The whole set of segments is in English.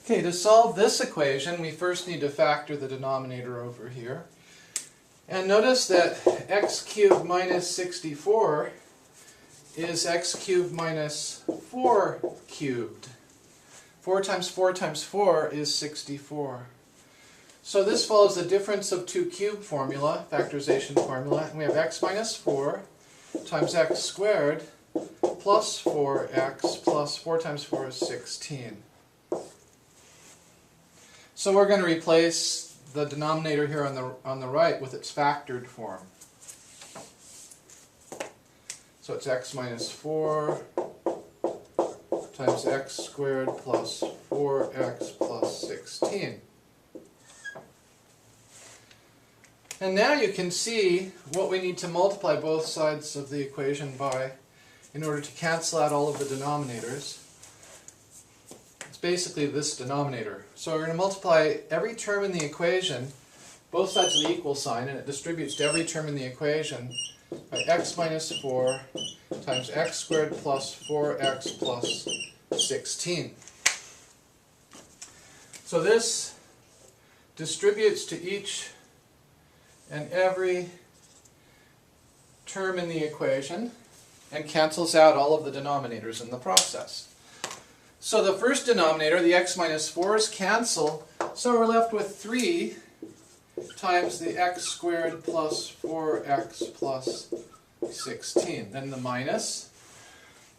Okay, to solve this equation, we first need to factor the denominator over here. And notice that x cubed minus 64 is x cubed minus 4 cubed. 4 times 4 times 4 is 64. So this follows the difference of two cubed formula, factorization formula. And we have x minus 4 times x squared plus 4x plus 4 times 4 is 16. So we're going to replace the denominator here on the right with its factored form. So it's x minus 4 times x squared plus 4x plus 16. And now you can see what we need to multiply both sides of the equation by in order to cancel out all of the denominators. It's basically this denominator. So we're going to multiply every term in the equation, both sides of the equal sign, and it distributes to every term in the equation by x minus 4 times x squared plus 4x plus 16. So this distributes to each and every term in the equation and cancels out all of the denominators in the process. So the first denominator, the x minus 4's, cancel, so we're left with 3 times the x squared plus 4x plus 16. Then the minus.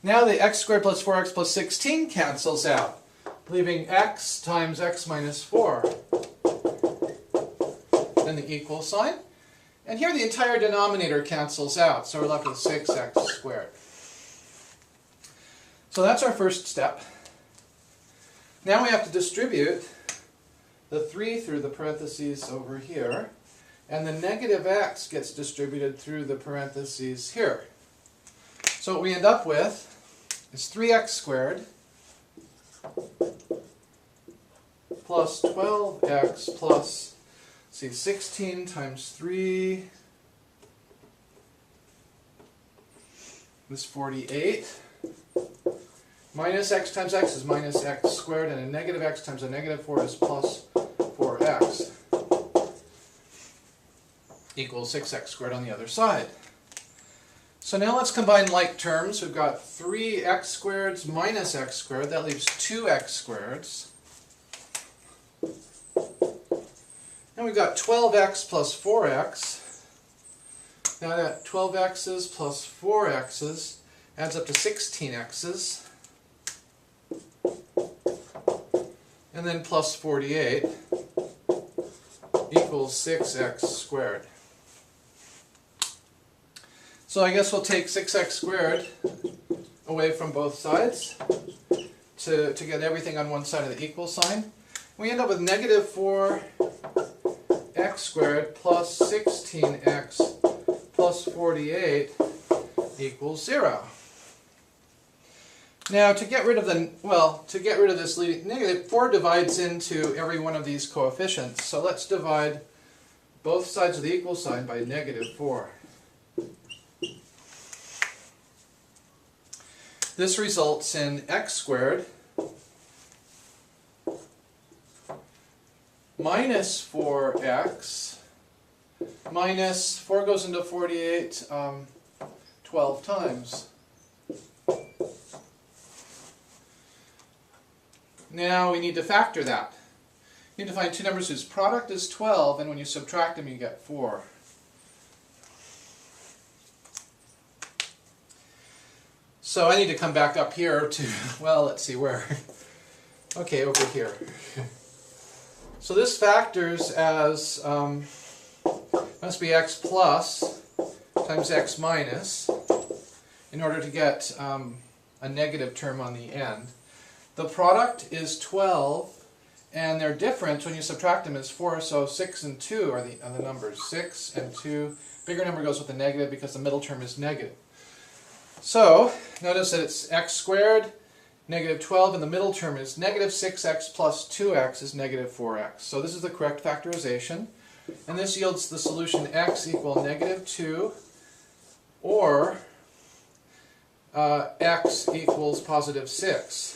Now the x squared plus 4x plus 16 cancels out, leaving x times x minus 4. Then the equal sign. And here the entire denominator cancels out, so we're left with 6x squared. So that's our first step. Now we have to distribute the 3 through the parentheses over here, and the negative x gets distributed through the parentheses here. So what we end up with is 3x squared plus 12x plus, see, 16 times 3 is 48. Minus x times x is minus x squared, and a negative x times a negative 4 is plus 4x equals 6x squared on the other side. So now let's combine like terms. We've got 3x squareds minus x squared. That leaves 2x squareds. And we've got 12x plus 4x. Now that 12x's plus 4x's adds up to 16x's. And then plus 48 equals 6x squared. So I guess we'll take 6x squared away from both sides to get everything on one side of the equal sign. We end up with negative 4x squared plus 16x plus 48 equals 0. Now to get rid of this leading negative, 4 divides into every one of these coefficients. So let's divide both sides of the equal sign by negative 4. This results in x squared minus 4x minus 4 goes into 48 12 times. Now we need to factor that. You need to find two numbers whose product is 12, and when you subtract them you get 4. So I need to come back up here to, well, let's see where. Okay, over here. So this factors as, must be x plus times x minus in order to get a negative term on the end. The product is 12, and their difference when you subtract them is 4, so 6 and 2 are the numbers. 6 and 2. Bigger number goes with the negative because the middle term is negative. So notice that it's x squared, negative 12, and the middle term is negative 6x plus 2x is negative 4x. So this is the correct factorization. And this yields the solution x equal negative 2, or x equals positive 6.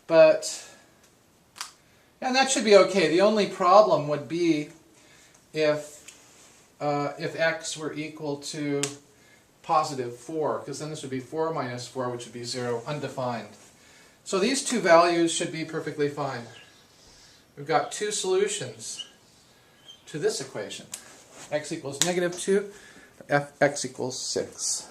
But And that should be okay. The only problem would be if x were equal to positive 4, because then this would be 4 minus 4, which would be 0, undefined. So these two values should be perfectly fine. We've got two solutions to this equation. X equals -2, x equals 6.